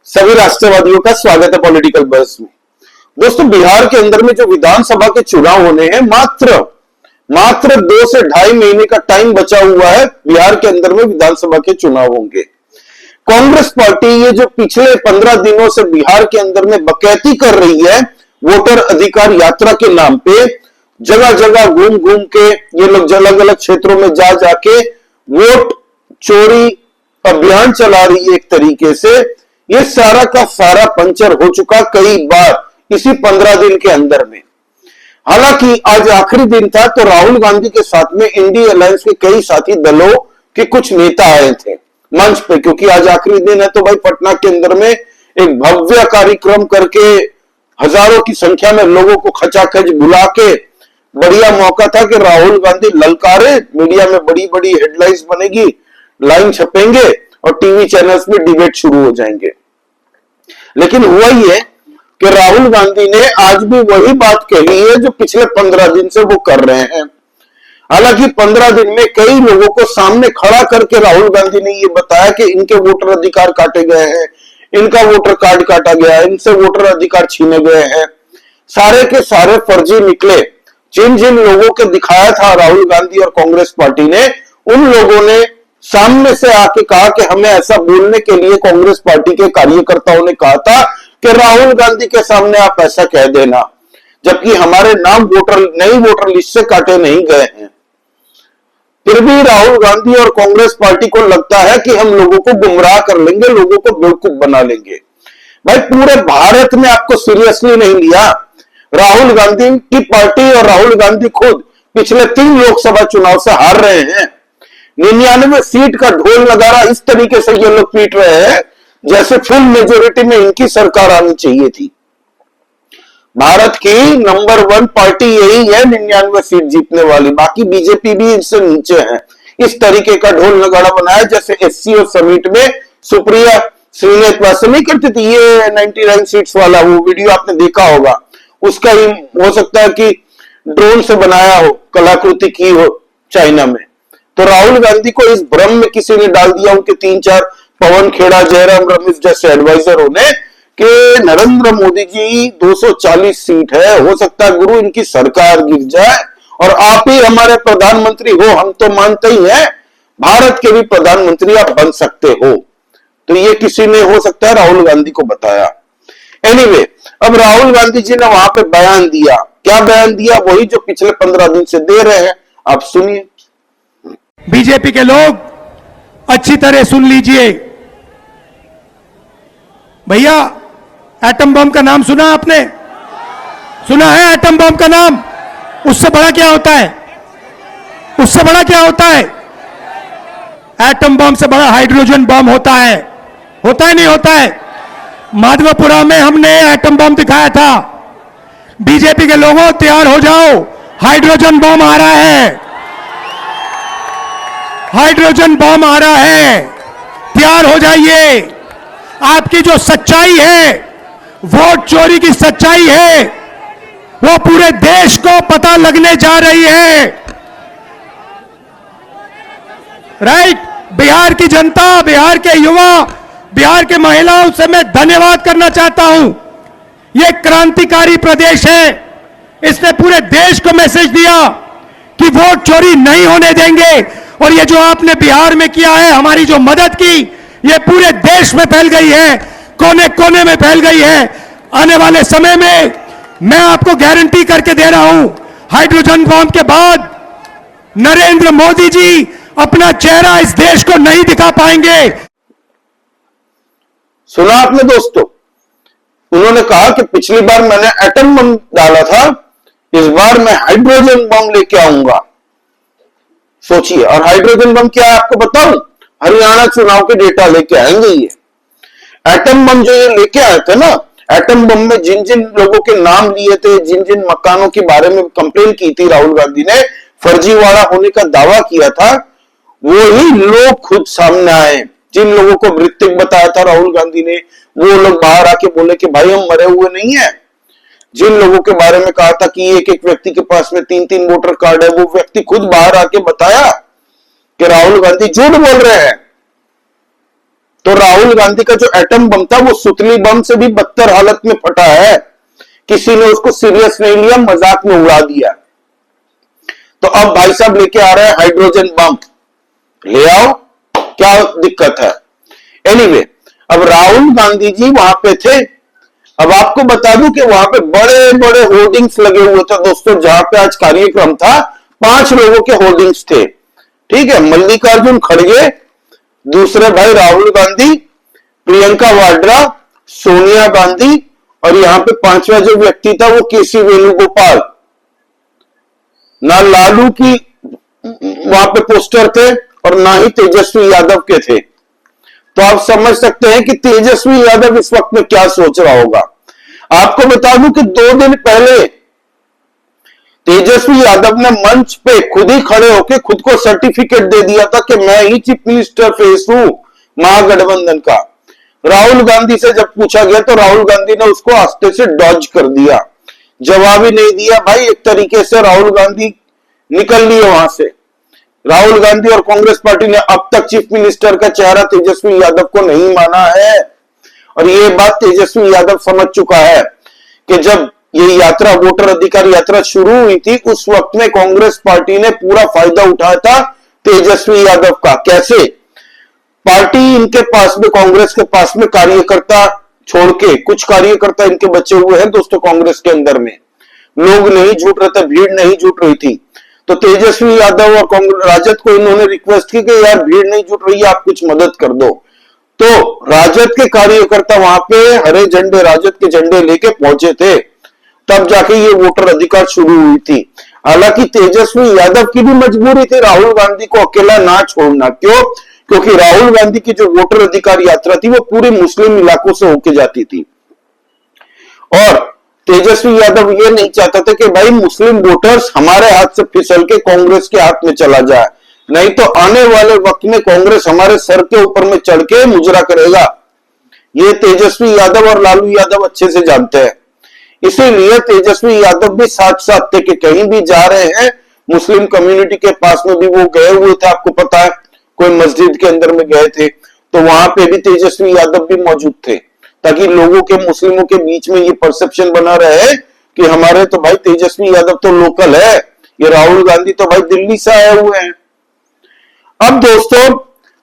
सभी राष्ट्रवादियों का स्वागत है पॉलिटिकल बस में। दोस्तों, बिहार के अंदर में जो विधानसभा के चुनाव होने हैं, मात्र 2 से 2.5 महीने का टाइम बचा हुआ है। बिहार के अंदर में विधानसभा के चुनाव होंगे। कांग्रेस पार्टी ये जो पिछले 15 दिनों से बिहार के अंदर में बकैती कर रही है, वोटर अधिकार यात्रा के नाम पे जगह जगह घूम घूम के ये लोग अलग अलग क्षेत्रों में जा जाके वोट चोरी अभियान चला रही है। एक तरीके से ये सारा का सारा पंचर हो चुका कई बार इसी 15 दिन के अंदर में। हालांकि आज आखिरी दिन था तो राहुल गांधी के साथ में इंडिया अलायंस के कई साथी दलों के कुछ नेता आए थे मंच पे, क्योंकि आज आखिरी दिन है तो भाई पटना के अंदर में एक भव्य कार्यक्रम करके हजारों की संख्या में लोगों को खचाखच बुला के बढ़िया मौका था कि राहुल गांधी ललकारे, मीडिया में बड़ी बड़ी हेडलाइंस बनेगी, लाइन छपेंगे और टीवी चैनल्स में डिबेट शुरू हो जाएंगे। लेकिन हुआ ही है कि राहुल गांधी ने आज भी वही बात कही है जो पिछले 15 दिन से वो कर रहे हैं। हालांकि 15 दिन में कई लोगों को सामने खड़ा करके राहुल गांधी ने ये बताया कि इनके वोटर अधिकार काटे गए हैं, इनका वोटर कार्ड काटा गया है, इनसे वोटर अधिकार छीने गए हैं। सारे के सारे फर्जी निकले। जिन जिन लोगों को दिखाया था राहुल गांधी और कांग्रेस पार्टी ने, उन लोगों ने सामने से आके कहा कि हमें ऐसा बोलने के लिए कांग्रेस पार्टी के कार्यकर्ताओं ने कहा था कि राहुल गांधी के सामने आप ऐसा कह देना, जबकि हमारे नाम नई वोटर लिस्ट से काटे नहीं गए हैं। फिर भी राहुल गांधी और कांग्रेस पार्टी को लगता है कि हम लोगों को गुमराह कर लेंगे, लोगों को बेवकूफ बना लेंगे। भाई पूरे भारत में आपको सीरियसली नहीं लिया। राहुल गांधी की पार्टी और राहुल गांधी खुद पिछले 3 लोकसभा चुनाव से हार रहे हैं। 99 सीट का ढोल नगारा इस तरीके से ये लोग पीट रहे हैं जैसे फुल मेजोरिटी में इनकी सरकार आनी चाहिए थी। भारत की नंबर 1 पार्टी यही है 99 सीट जीतने वाली, बाकी बीजेपी भी इससे नीचे है। इस तरीके का ढोल नगाड़ा बनाया जैसे एससीओ समिट में सुप्रिया श्रीनेत वैसे नहीं करती थी, ये 99 सीट्स वाला वो वीडियो आपने देखा होगा। उसका ही हो सकता है कि ड्रोन से बनाया हो, कलाकृति की हो चाइना में। तो राहुल गांधी को इस भ्रम में किसी ने डाल दिया, उनके 3-4 पवन खेड़ा, जयराम रमेश जैसे एडवाइजरों ने, कि नरेंद्र मोदी जी 240 सीट है, हो सकता है गुरु इनकी सरकार गिर जाए और आप ही हमारे प्रधानमंत्री हो। हम तो मानते ही हैं भारत के भी प्रधानमंत्री आप बन सकते हो। तो ये किसी ने हो सकता है राहुल गांधी को बताया। एनीवे, अब राहुल गांधी जी ने वहां पे बयान दिया। क्या बयान दिया? वही जो पिछले 15 दिन से दे रहे हैं, आप सुनिए। बीजेपी के लोग अच्छी तरह सुन लीजिए। भैया, एटम बम का नाम सुना आपने? सुना है एटम बम का नाम? उससे बड़ा क्या होता है? उससे बड़ा क्या होता है? एटम बम से बड़ा हाइड्रोजन बम होता है। होता है नहीं होता है? माधवपुरा में हमने एटम बम दिखाया था। बीजेपी के लोगों तैयार हो जाओ, हाइड्रोजन बम आ रहा है। हाइड्रोजन बम आ रहा है, तैयार हो जाइए। आपकी जो सच्चाई है, वोट चोरी की सच्चाई है, वो पूरे देश को पता लगने जा रही है। राइट? बिहार की जनता, बिहार के युवा, बिहार के महिलाओं से मैं धन्यवाद करना चाहता हूं। यह क्रांतिकारी प्रदेश है। इसने पूरे देश को मैसेज दिया कि वोट चोरी नहीं होने देंगे। और ये जो आपने बिहार में किया है, हमारी जो मदद की, ये पूरे देश में फैल गई है, कोने कोने में फैल गई है। आने वाले समय में मैं आपको गारंटी करके दे रहा हूं, हाइड्रोजन बम के बाद नरेंद्र मोदी जी अपना चेहरा इस देश को नहीं दिखा पाएंगे। सुना आपने दोस्तों? उन्होंने कहा कि पिछली बार मैंने एटम बम डाला था, इस बार मैं हाइड्रोजन बम लेके आऊंगा। सोचिए। और हाइड्रोजन बम क्या है आपको बताऊं? हरियाणा चुनाव के डेटा लेके आएंगे ये। एटम बम जो ये लेके आए थे ना, एटम बम में जिन जिन लोगों के नाम लिए थे, जिन जिन मकानों के बारे में कंप्लेन की थी राहुल गांधी ने, फर्जीवाड़ा होने का दावा किया था, वो ही लोग खुद सामने आए। जिन लोगों को मृतक बताया था राहुल गांधी ने, वो लोग बाहर आके बोले कि भाई हम मरे हुए नहीं है। जिन लोगों के बारे में कहा था कि एक एक व्यक्ति के पास में 3-3 वोटर कार्ड है, वो व्यक्ति खुद बाहर आके बताया कि राहुल गांधी झूठ बोल रहे हैं। तो राहुल गांधी का जो एटम बम था वो सुतली बम से भी बदतर हालत में फटा है। किसी ने उसको सीरियस नहीं लिया, मजाक में उड़ा दिया। तो अब भाई साहब लेके आ रहे हैं हाइड्रोजन बम, ले आओ, क्या दिक्कत है। एनीवे, अब राहुल गांधी जी वहां पे थे। अब आपको बता दूं कि वहां पे बड़े बड़े होर्डिंग्स लगे हुए थे दोस्तों। जहां पे आज कार्यक्रम था 5 लोगों के होर्डिंग्स थे, ठीक है। मल्लिकार्जुन खड़गे, दूसरे भाई राहुल गांधी, प्रियंका वाड्रा, सोनिया गांधी, और यहां पे 5वां जो व्यक्ति था वो केसी वेणुगोपाल। ना लालू की वहां पे पोस्टर थे और ना ही तेजस्वी यादव के थे। तो आप समझ सकते हैं कि तेजस्वी यादव इस वक्त में क्या सोच रहा होगा। आपको बता दूं कि 2 दिन पहले तेजस्वी यादव ने मंच पे खुद ही खड़े होकर खुद को सर्टिफिकेट दे दिया था कि मैं ही चीफ मिनिस्टर फेस हूं महागठबंधन का। राहुल गांधी से जब पूछा गया तो राहुल गांधी ने उसको आस्ते से डॉज कर दिया, जवाब ही नहीं दिया। भाई एक तरीके से राहुल गांधी निकल लिए वहां से। राहुल गांधी और कांग्रेस पार्टी ने अब तक चीफ मिनिस्टर का चेहरा तेजस्वी यादव को नहीं माना है। और ये बात तेजस्वी यादव समझ चुका है कि जब ये यात्रा, वोटर अधिकार यात्रा शुरू हुई थी, उस वक्त में कांग्रेस पार्टी ने पूरा फायदा उठाया था तेजस्वी यादव का। कैसे? पार्टी इनके पास में, कांग्रेस के पास में कार्यकर्ता छोड़ के, कुछ कार्यकर्ता इनके बचे हुए हैं दोस्तों कांग्रेस के अंदर में। लोग नहीं जुट रहे थे, भीड़ नहीं जुट रही थी। तो तेजस्वी यादव और राजद को इन्होंने रिक्वेस्ट की कि यार भीड़ नहीं जुट रही है, आप कुछ मदद कर दो। तो राजद के कार्यकर्ता वहां पे हरे झंडे, राजद के झंडे लेके पहुंचे थे, तब जाके ये वोटर अधिकार शुरू हुई थी। हालांकि तेजस्वी यादव की भी मजबूरी थी राहुल गांधी को अकेला ना छोड़ना। क्यों? क्योंकि राहुल गांधी की जो वोटर अधिकार यात्रा थी वो पूरे मुस्लिम इलाकों से होके जाती थी, और तेजस्वी यादव ये नहीं चाहता था कि भाई मुस्लिम वोटर्स हमारे हाथ से फिसल के कांग्रेस के हाथ में चला जाए, नहीं तो आने वाले वक्त में कांग्रेस हमारे सर के ऊपर में चढ़ के मुजरा करेगा। ये तेजस्वी यादव और लालू यादव अच्छे से जानते हैं। इसीलिए तेजस्वी यादव भी साथ साथ थे कि कहीं भी जा रहे हैं, मुस्लिम कम्युनिटी के पास में भी वो गए हुए थे। आपको पता है, कोई मस्जिद के अंदर में गए थे तो वहां पे भी तेजस्वी यादव भी मौजूद थे, ताकि लोगों के, मुस्लिमों के बीच में ये परसेप्शन बना रहे कि हमारे तो भाई तेजस्वी यादव तो लोकल है, ये राहुल गांधी तो भाई दिल्ली से आए हुए हैं। अब दोस्तों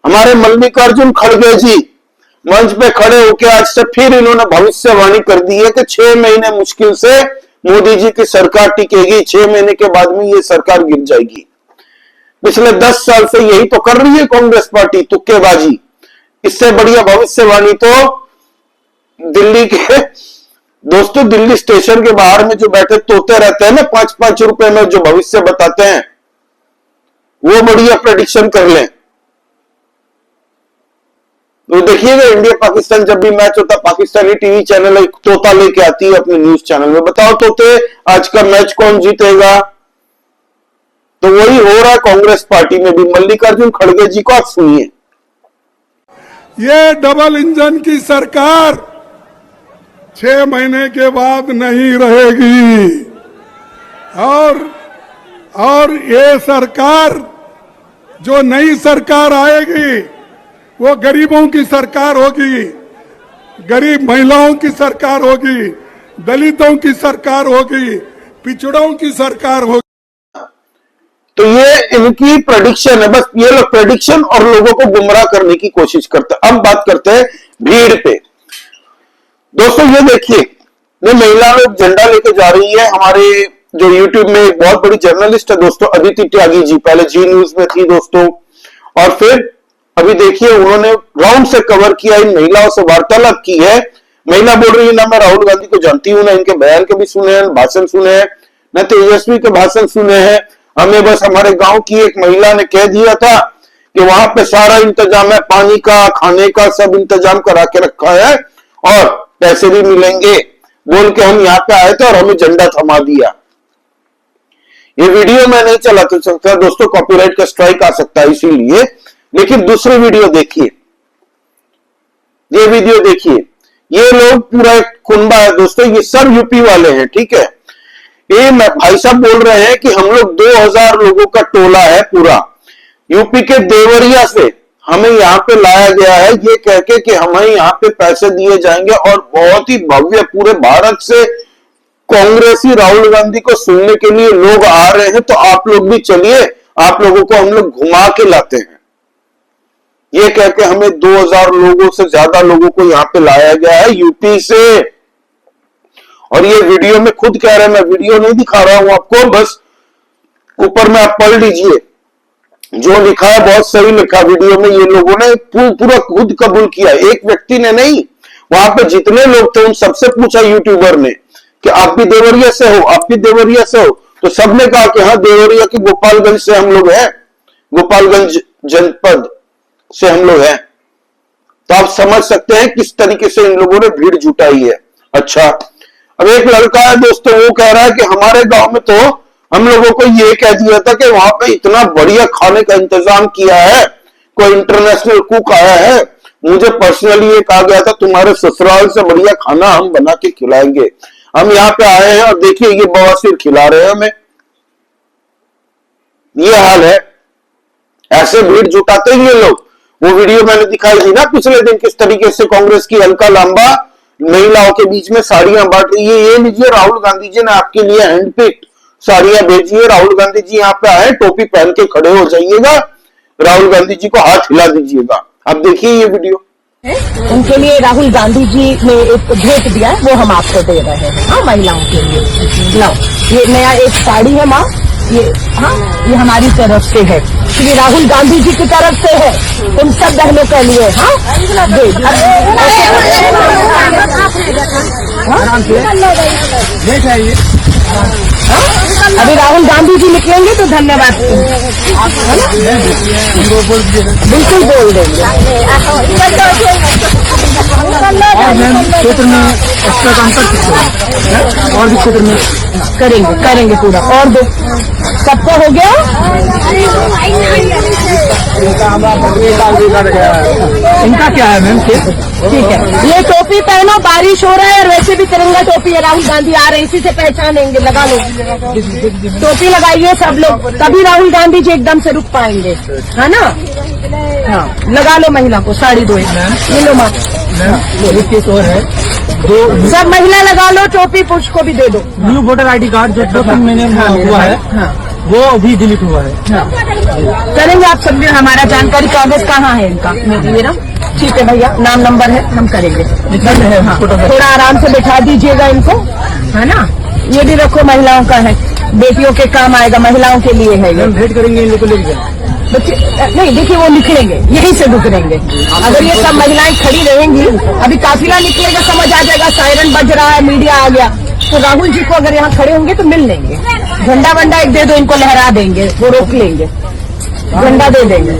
हमारे मल्लिकार्जुन खड़गे जी मंच पे खड़े होकर आज से फिर इन्होंने भविष्यवाणी कर दी है कि 6 महीने मुश्किल से मोदी जी की सरकार टिकेगी, 6 महीने के बाद में ये सरकार गिर जाएगी। पिछले 10 साल से यही तो कर रही है कांग्रेस पार्टी, तुक्केबाजी। इससे बढ़िया भविष्यवाणी तो दिल्ली के दोस्तों, दिल्ली स्टेशन के बाहर में जो बैठे तोते रहते हैं ना, 5-5 रुपए में जो भविष्य बताते हैं, वो बढ़िया प्रेडिक्शन कर लें। तो देखिएगा इंडिया पाकिस्तान जब भी मैच होता, पाकिस्तानी टीवी चैनल एक तोता लेके आती है अपने न्यूज चैनल में, बताओ तोते आज का मैच कौन जीतेगा। तो वही हो रहा है कांग्रेस पार्टी में भी। मल्लिकार्जुन खड़गे जी को आप सुनिए। ये डबल इंजन की सरकार 6 महीने के बाद नहीं रहेगी, और ये सरकार, जो नई सरकार आएगी वो गरीबों की सरकार होगी, गरीब महिलाओं की सरकार होगी, दलितों की सरकार होगी, पिछड़ों की सरकार होगी। तो ये इनकी प्रेडिक्शन है, बस ये लोग प्रेडिक्शन और लोगों को गुमराह करने की कोशिश करते हैं। अब बात करते हैं भीड़ पे। दोस्तों ये देखिए, ये महिला लोग झंडा लेके जा रही है। हमारे जो यूट्यूब में एक बहुत बड़ी जर्नलिस्ट है दोस्तों, अदिति त्यागी जी, पहले जी न्यूज में थी दोस्तों, और फिर अभी देखिए उन्होंने राउंड से कवर किया, इन महिलाओं से वार्तालाप की है। महिला बोल रही है ना मैं राहुल गांधी को जानती हूं, ना इनके बयान के भी सुने हैं, भाषण सुने हैं, ना तेजस्वी के भाषण सुने हैं। हमें बस हमारे गांव की एक महिला ने कह दिया था कि वहां पे सारा इंतजाम है, पानी का, खाने का, सब इंतजाम करा के रखा है और पैसे भी मिलेंगे, बोल के हम यहाँ पे आए थे और हमें झंडा थमा दिया। ये वीडियो मैं नहीं चला सकता दोस्तों, कॉपीराइट का स्ट्राइक आ सकता है इसीलिए, लेकिन दूसरी वीडियो देखिए, ये वीडियो देखिए। ये लोग पूरा एक कुनबा है दोस्तों, ये सब यूपी वाले हैं, ठीक है। ये भाई साहब बोल रहे हैं कि हम लोग 2000 लोगों का टोला है पूरा, यूपी के देवरिया से हमें यहाँ पे लाया गया है ये कह के कि हमें यहाँ पे पैसे दिए जाएंगे और बहुत ही भव्य पूरे भारत से कांग्रेसी राहुल गांधी को सुनने के लिए लोग आ रहे हैं, तो आप लोग भी चलिए, आप लोगों को हम लोग घुमा के लाते हैं। ये कह के हमें 2000 लोगों से ज्यादा लोगों को यहाँ पे लाया गया है यूपी से। और ये वीडियो में खुद कह रहे हैं, मैं वीडियो नहीं दिखा रहा हूं आपको, बस ऊपर में आप पढ़ लीजिए जो लिखा है, बहुत सही लिखा। वीडियो में ये लोगों ने पूरा खुद कबूल किया, एक व्यक्ति ने नहीं, वहां पे जितने लोग थे उन सबसे पूछा यूट्यूबर ने कि आप भी देवरिया से हो, आप भी देवरिया से हो, तो सबने कहा कि हाँ देवरिया के गोपालगंज से हम लोग हैं, गोपालगंज जनपद से हम लोग हैं। तो आप समझ सकते हैं किस तरीके से इन लोगों ने भीड़ जुटाई है। अच्छा, अब एक लड़का है दोस्तों, वो कह रहा है कि हमारे गांव में तो हम लोगों को ये कह दिया था कि वहां पे इतना बढ़िया खाने का इंतजाम किया है, कोई इंटरनेशनल कुक आया है, मुझे पर्सनली ये कहा गया था तुम्हारे ससुराल से बढ़िया खाना हम बना के खिलाएंगे। हम यहाँ पे आए हैं और देखिए ये बवासीर खिला रहे हैं हमें। ये हाल है, ऐसे भीड़ जुटाते हैं ये लोग। वो वीडियो मैंने दिखाई थी ना पिछले दिन, किस तरीके से कांग्रेस की हल्का लांबा महिलाओं के बीच में साड़ियां बांट रही है। ये लीजिए, राहुल गांधी जी ने आपके लिए हैंडपिक्ड साड़ियां भेजी है। राहुल गांधी जी यहाँ पे आए, टोपी पहन के खड़े हो जाइएगा, राहुल गांधी जी को हाथ हिला दीजिएगा। आप देखिए ये वीडियो। उनके लिए राहुल गांधी जी ने एक भेंट दिया है, वो हम आपको दे रहे हैं। हाँ, महिलाओं के लिए लो, ये नया एक साड़ी है माँ, ये हाँ, ये हमारी तरफ से है, श्री राहुल गांधी जी की तरफ से है, तुम सब बहनों के लिए। हाँ, अभी राहुल गांधी जी निकलेंगे तो धन्यवाद बिल्कुल बोल देंगे। क्षेत्र में एक्स्ट्रा काम कर सकते हैं और भी क्षेत्र में करेंगे पूरा। और दो सबका हो गया। इनका क्या है मैम? ठीक है, ये टोपी पहनो, बारिश हो रहा है और वैसे भी तिरंगा टोपी है, राहुल गांधी आ रहे हैं, इसी से पहचानेंगे। लगा लो टोपी, लगाइए सब लोग, तभी राहुल गांधी जी एकदम से रुक पाएंगे, है ना? हाँ, लगा लो महिला को साड़ी दो, ये लो माँ। एक केस और है, दो सब महिला लगा लो टोपी, पुरुष को भी दे दो। न्यू वोटर ID कार्ड जो 2 महीने में हुआ है, वो अभी डिलीट हुआ है। करेंगे आप सब, हमारा जानकारी कागज कहाँ है इनका, ये ना? ठीक है भैया, नाम नंबर है, हम करेंगे। हाँ, थोड़ा आराम से बैठा दीजिएगा इनको, है ना? ये भी रखो, महिलाओं का है, बेटियों के काम आएगा, महिलाओं के लिए है ये। भेंट करेंगे इन लोग को लेकर बच्चे नहीं, देखिए वो निकलेंगे, यहीं से गुजरेंगे। अगर ये सब महिलाएं खड़ी रहेंगी, अभी काफिला निकलेगा, समझ आ जाएगा, सायरन बज रहा है, मीडिया आ गया, तो राहुल जी को अगर यहाँ खड़े होंगे तो मिल लेंगे। झंडा वंडा एक दे दो इनको, लहरा देंगे, वो रोक लेंगे, झंडा दे देंगे।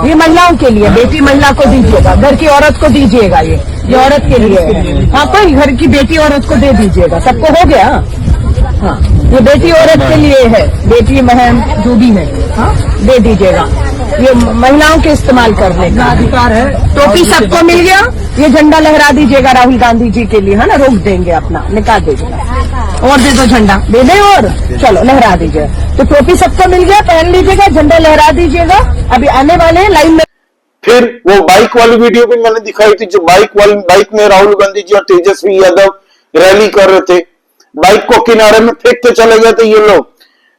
ये महिलाओं के लिए, बेटी महिला को दीजिएगा, घर की औरत को दीजिएगा, ये औरत के लिए है। हाँ, कोई घर की बेटी औरत को दे दीजिएगा, सबको हो गया। हाँ, ये बेटी औरत के लिए है, बेटी बहन जो भी है, हाँ, दे दीजिएगा। ये महिलाओं के इस्तेमाल करने का अधिकार है। टोपी सबको मिल गया, ये झंडा लहरा दीजिएगा राहुल गांधी जी के लिए, है ना? रोक देंगे अपना, निकाल दीजिएगा और दे दो, झंडा दे दे और चलो लहरा दीजिए। तो टोपी सबको मिल गया, पहन लीजिएगा, झंडा लहरा दीजिएगा। अभी आने वाले हैं लाइन में। फिर वो बाइक वाली वीडियो भी मैंने दिखाई थी, जो बाइक में राहुल गांधी जी और तेजस्वी यादव रैली कर रहे थे, बाइक को किनारे में फेंकते चले गए थे ये लोग।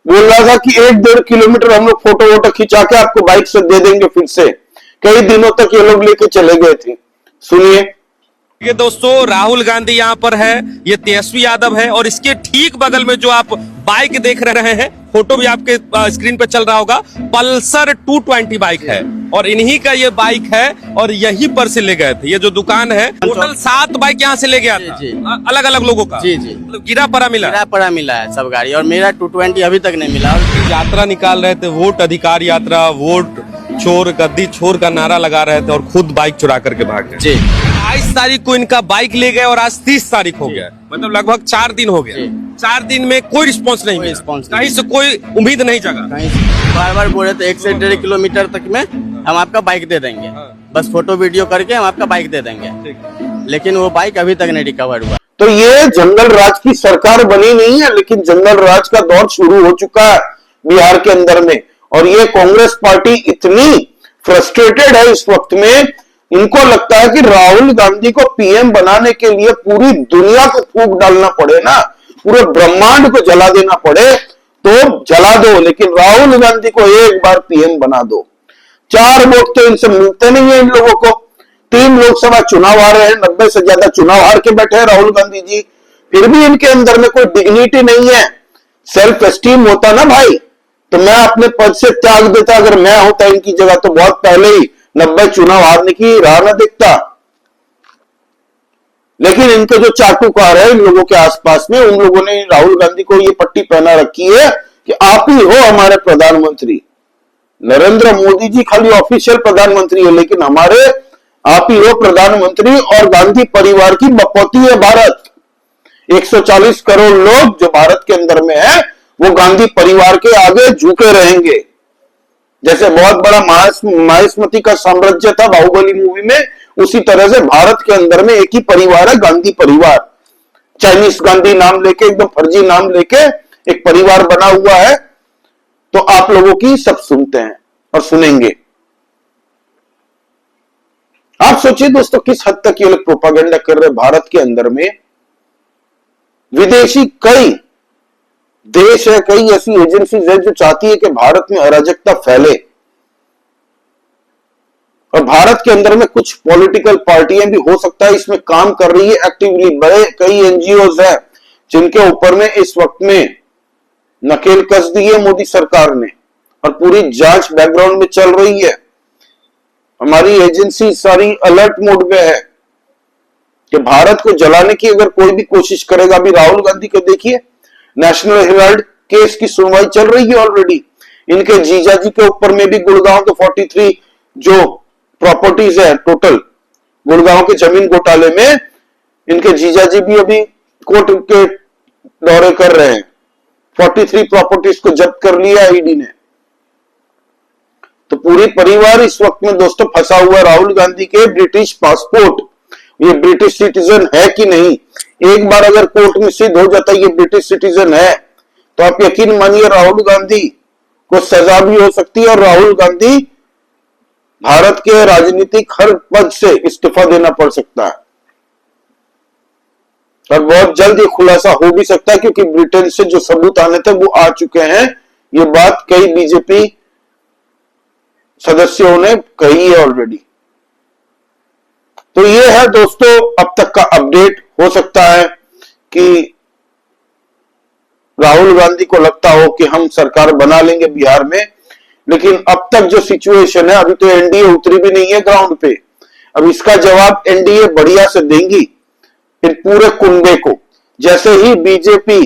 बोल रहा था कि 1-1.5 किलोमीटर हम लोग फोटो वोटो खिंचा के आपको बाइक से दे देंगे। फिर से कई दिनों तक ये लोग लेके चले गए थे। सुनिए। ये दोस्तों, राहुल गांधी यहाँ पर है, ये तेजस्वी यादव है, और इसके ठीक बगल में जो आप बाइक देख रहे हैं, फोटो भी आपके स्क्रीन पे चल रहा होगा, पल्सर 220 बाइक है, और इन्हीं का ये बाइक है, और यहीं पर से ले गए थे। ये जो दुकान है, टोटल 7 बाइक यहाँ से ले गया था, अलग अलग लोगों का। जी जी, गिरा पड़ा मिला है सब गाड़ी, और मेरा 220 अभी तक नहीं मिला। यात्रा निकाल रहे थे, वोट अधिकार यात्रा, वोट चोर गद्दी छोर का नारा लगा रहे थे, और खुद बाइक चुरा करके भाग गए। 22 तारीख को इनका बाइक ले गए और आज 30 तारीख हो गया, मतलब लगभग 4 दिन हो गया। 4 दिन में कोई रिस्पांस नहीं मिला, कहीं से कोई उम्मीद नहीं जगा। बार बार बोल रहे थे 1 से 1.5 किलोमीटर तक में हम आपका बाइक दे देंगे, बस फोटो वीडियो करके हम आपका बाइक दे देंगे, लेकिन वो बाइक अभी तक नहीं रिकवर हुआ। तो ये जंगल राज की सरकार बनी नहीं है, लेकिन जंगल राज का दौर शुरू हो चुका है बिहार के अंदर में। और ये कांग्रेस पार्टी इतनी फ्रस्ट्रेटेड है इस वक्त में। इनको लगता है कि राहुल गांधी को पीएम बनाने के लिए पूरी दुनिया को फूंक डालना पड़े ना, पूरे ब्रह्मांड को जला देना पड़े तो जला दो, लेकिन राहुल गांधी को एक बार पीएम बना दो। 4 वोट तो इनसे मिलते नहीं है इन लोगों को। 3 लोकसभा चुनाव आ रहे हैं, 90 से ज्यादा चुनाव हार के बैठे हैं राहुल गांधी जी, फिर भी इनके अंदर में कोई डिग्निटी नहीं है, सेल्फ एस्टीम होता ना भाई तो मैं अपने पद से त्याग देता। अगर मैं होता इनकी जगह तो बहुत पहले ही 90 चुनाव हारने की राह न देखता। लेकिन इनके जो चाटुकार है इन लोगों के आसपास में, उन लोगों ने राहुल गांधी को ये पट्टी पहना रखी है कि आप ही हो हमारे प्रधानमंत्री। नरेंद्र मोदी जी खाली ऑफिशियल प्रधानमंत्री है, लेकिन हमारे आप ही हो प्रधानमंत्री और गांधी परिवार की बपौती है भारत। 140 करोड़ लोग जो भारत के अंदर में है वो गांधी परिवार के आगे झुके रहेंगे। जैसे बहुत बड़ा माहिष्मती का साम्राज्य था बाहुबली मूवी में, उसी तरह से भारत के अंदर में एक ही परिवार है, गांधी परिवार। चाइनीज गांधी नाम लेके, एकदम फर्जी नाम लेके एक परिवार बना हुआ है। तो आप लोगों की सब सुनते हैं और सुनेंगे। आप सोचिए दोस्तों किस हद तक ये लोग प्रोपागेंडा कर रहे हैं। भारत के अंदर में विदेशी कई देश है, कई ऐसी एजेंसीज है जो चाहती है कि भारत में अराजकता फैले, और भारत के अंदर में कुछ पॉलिटिकल पार्टियां भी हो सकता है इसमें काम कर रही है एक्टिवली। बड़े कई एनजीओज है जिनके ऊपर में इस वक्त में नकेल कस दी है मोदी सरकार ने, और पूरी जांच बैकग्राउंड में चल रही है। हमारी एजेंसी सारी अलर्ट मोड में है कि भारत को जलाने की अगर कोई भी कोशिश करेगा। अभी राहुल गांधी को देखिए, नेशनल हेराल्ड केस की सुनवाई चल रही है ऑलरेडी। इनके जीजा जी के ऊपर में भी गुड़गांव के 43 जो प्रॉपर्टीज है टोटल गुड़गांव के जमीन घोटाले में, इनके जीजा जी भी अभी कोर्ट के दौरे कर रहे हैं। 43 प्रॉपर्टीज को जब्त कर लिया ईडी ने। तो पूरी परिवार इस वक्त में दोस्तों फंसा हुआ राहुल गांधी के ब्रिटिश पासपोर्ट, ये ब्रिटिश सिटीजन है कि नहीं। एक बार अगर कोर्ट में सिद्ध हो जाता है ये ब्रिटिश सिटीजन है तो आप यकीन मानिए राहुल गांधी को सजा भी हो सकती है और राहुल गांधी भारत के राजनीतिक हर पद से इस्तीफा देना पड़ सकता है। और बहुत जल्द ये खुलासा हो भी सकता है क्योंकि ब्रिटेन से जो सबूत आने थे वो आ चुके हैं। ये बात कई बीजेपी सदस्यों ने कही है ऑलरेडी। तो ये है दोस्तों अब तक का अपडेट। हो सकता है कि राहुल गांधी को लगता हो कि हम सरकार बना लेंगे बिहार में, लेकिन अब तक जो सिचुएशन है, अभी तो एनडीए उतरी भी नहीं है ग्राउंड पे। अब इसका जवाब एनडीए बढ़िया से देंगी इन पूरे कुंबे को। जैसे ही बीजेपी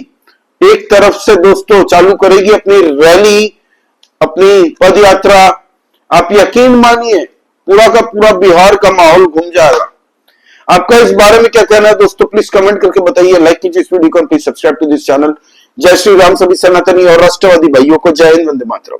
एक तरफ से दोस्तों चालू करेगी अपनी रैली, अपनी पद यात्रा, आप यकीन मानिए पूरा का पूरा बिहार का माहौल घूम जाएगा। आपका इस बारे में क्या कहना है दोस्तों, प्लीज कमेंट करके बताइए। लाइक कीजिए इस वीडियो को, please subscribe to this channel. जय श्री राम सभी सनातनी और राष्ट्रवादी भाइयों को। जय हिंद, वंदे मातरम।